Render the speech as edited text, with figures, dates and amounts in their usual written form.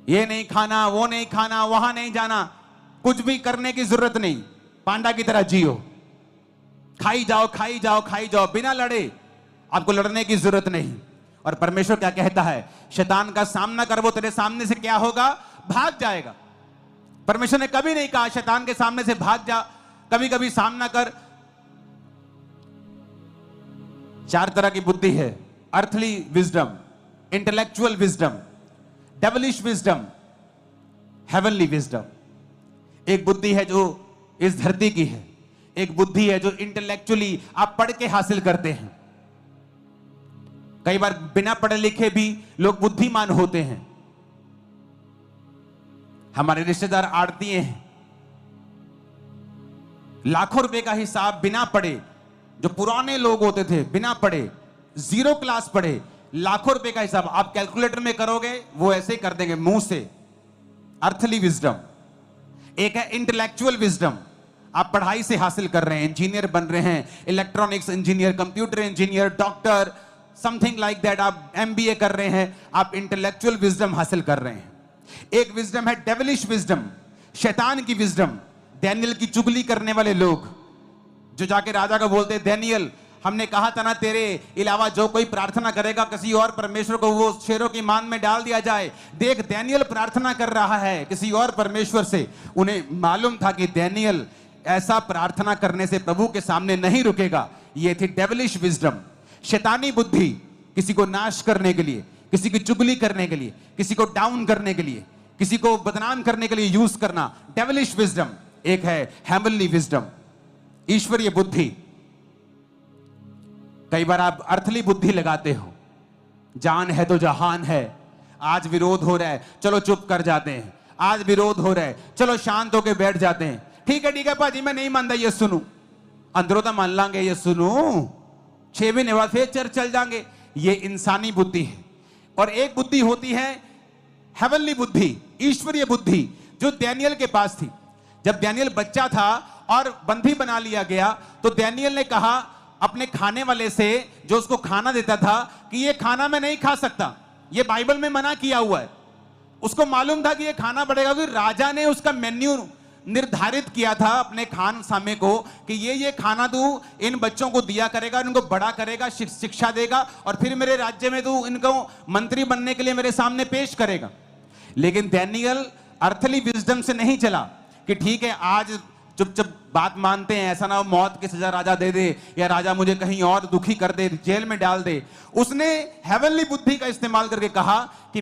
ये नहीं खाना, वो नहीं खाना, वहां नहीं जाना, कुछ भी करने की जरूरत नहीं, पांडा की तरह जियो, खाई जाओ खाई जाओ खाई जाओ, बिना लड़े, आपको लड़ने की जरूरत नहीं। और परमेश्वर क्या कहता है, शैतान का सामना कर, वो तेरे सामने से क्या होगा, भाग जाएगा। परमेश्वर ने कभी नहीं कहा शैतान के सामने से भाग जा, कभी कभी सामना कर। 4 तरह की बुद्धि है, earthly wisdom, intellectual wisdom, devilish wisdom, heavenly wisdom. एक बुद्धि है जो इस धरती की है, एक बुद्धि है जो इंटेलेक्चुअली आप पढ़ के हासिल करते हैं। कई बार बिना पढ़े लिखे भी लोग बुद्धिमान होते हैं। हमारे रिश्तेदार आड़तीए हैं, लाखों रुपए का हिसाब बिना पढ़े, जो पुराने लोग होते थे बिना पढ़े, 0 क्लास पढ़े, लाखों रुपए का हिसाब आप कैलकुलेटर में करोगे वो ऐसे ही कर देंगे मुंह से। Earthly wisdom. एक है इंटेलेक्चुअल विजडम, आप पढ़ाई से हासिल कर रहे हैं, इंजीनियर बन रहे हैं, electronics engineer, computer engineer, doctor, something like that, आप एमबीए कर रहे हैं, आप इंटेलेक्चुअल विजडम हासिल कर रहे हैं। एक विजडम है डेविलिश विजडम, शैतान की विजडम। डैनियल की चुगली करने वाले लोग जो जाके राजा को बोलते, डैनियल हमने कहा था ना तेरे अलावा जो कोई प्रार्थना करेगा किसी और परमेश्वर को वो शेरों की मान में डाल दिया जाए। देख डैनियल प्रार्थना कर रहा है किसी और परमेश्वर से। उन्हें मालूम था कि डैनियल ऐसा प्रार्थना करने से प्रभु के सामने नहीं रुकेगा। ये थी डेविलिश विजडम, शैतानी बुद्धि, किसी को नाश करने के लिए, किसी की चुगली करने के लिए, किसी को डाउन करने के लिए, किसी को बदनाम करने के लिए यूज करना, डेविलिश विजडम। एक है हेवनली विजडम, ईश्वरीय बुद्धि। कई बार आप अर्थली बुद्धि लगाते हो, जान है तो जहान है, आज विरोध हो रहा है चलो चुप कर जाते हैं, आज विरोध हो रहा है चलो शांत होकर बैठ जाते हैं। ठीक है भाजी मैं नहीं मानता, ये सुनू, अंदरों तो मान लांगे, ये सुनू 6 महीने बाद फिर चर्च चल जाएंगे। ये इंसानी बुद्धि है। और एक बुद्धि होती है हेवनली बुद्धि, ईश्वरीय बुद्धि, जो डैनियल के पास थी। जब डैनियल बच्चा था और बंदी बना लिया गया तो डैनियल ने कहा अपने खाने वाले से, जो उसको खाना देता था, कि ये खाना मैं नहीं खा सकता, ये बाइबल में मना किया हुआ है। उसको मालूम था कि ये खाना पड़ेगा, फिर राजा ने उसका मेन्यू निर्धारित किया था अपने खान सामे को कि ये खाना तू इन बच्चों को दिया करेगा, इनको बड़ा करेगा, शिक्षा देगा, और फिर मेरे राज्य में तू इनको मंत्री बनने के लिए मेरे सामने पेश करेगा। लेकिन डैनियल अर्थली विजडम से नहीं चला कि ठीक है आज चुपचाप बात मानते हैं, ऐसा ना हो मौत की सजा राजा दे दे या राजा मुझे कहीं और दुखी कर दे, जेल में डाल दे। उसने हेवनली बुद्धि का इस्तेमाल करके कहा कि